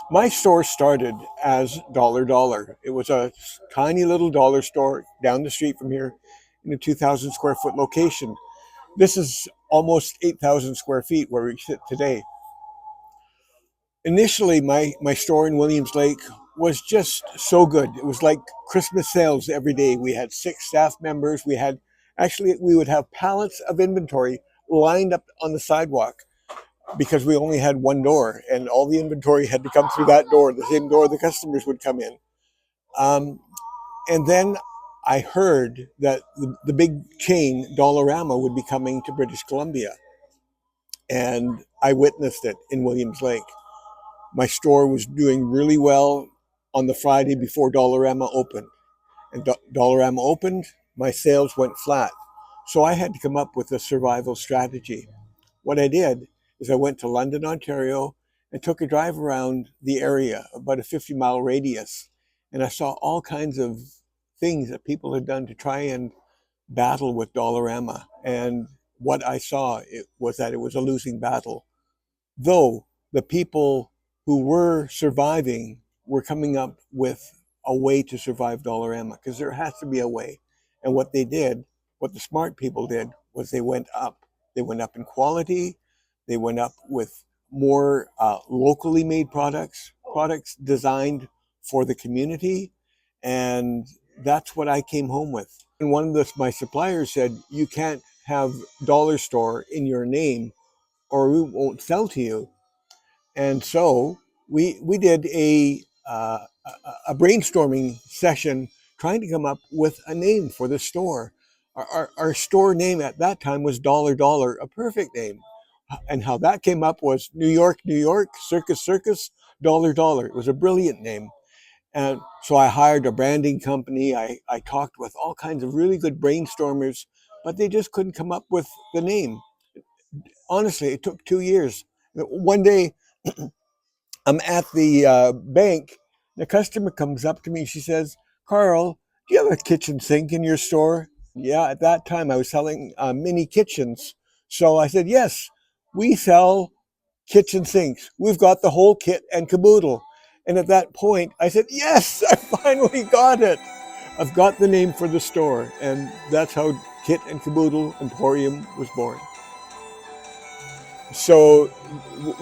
My store started as Dollar Dollar. It was a tiny little dollar store down the street from here in a 2,000 square foot location. This is almost 8,000 square feet where we sit today. Initially, my store in Williams Lake was just so good. It was like Christmas sales every day. We had 6 staff members. We would have pallets of inventory lined up on the sidewalk because we only had one door and all the inventory had to come through that door, the same door the customers would come in. Um, and then I heard that the big chain, Dollarama, would be coming to British Columbia. And I witnessed it in Williams Lake. My store was doing really well on the Friday before Dollarama opened. And Dollarama opened, my sales went flat. So I had to come up with a survival strategy. What I did is I went to London, Ontario, and took a drive around the area, about a 50-mile radius. And I saw all kinds of things that people had done to try and battle with Dollarama. And what I saw was that it was a losing battle. Though the people who were surviving were coming up with a way to survive Dollarama, because there has to be a way. And what the smart people did, was they went up. They went up in quality. They went up with more locally made products designed for the community. And that's what I came home with. And one of my suppliers said, you can't have Dollar Store in your name or we won't sell to you. And so we did a brainstorming session trying to come up with a name for the store. Our store name at that time was Dollar Dollar, a perfect name. And how that came up was New York, New York, Circus, Circus, Dollar Dollar. It was a brilliant name. And so I hired a branding company. I talked with all kinds of really good brainstormers, but they just couldn't come up with the name. Honestly, it took 2 years. One day, I'm at the bank. The customer comes up to me. She says, Carl, do you have a kitchen sink in your store? Yeah, at that time I was selling mini kitchens. So I said, yes, we sell kitchen sinks. We've got the whole kit and caboodle. And at that point, I said, yes, I finally got it. I've got the name for the store. And that's how Kit and Kaboodle Emporium was born. So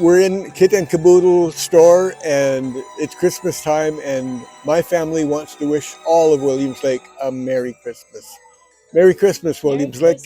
we're in Kit and Kaboodle store and it's Christmas time and my family wants to wish all of Williams Lake a Merry Christmas. Merry Christmas, Williams Lake.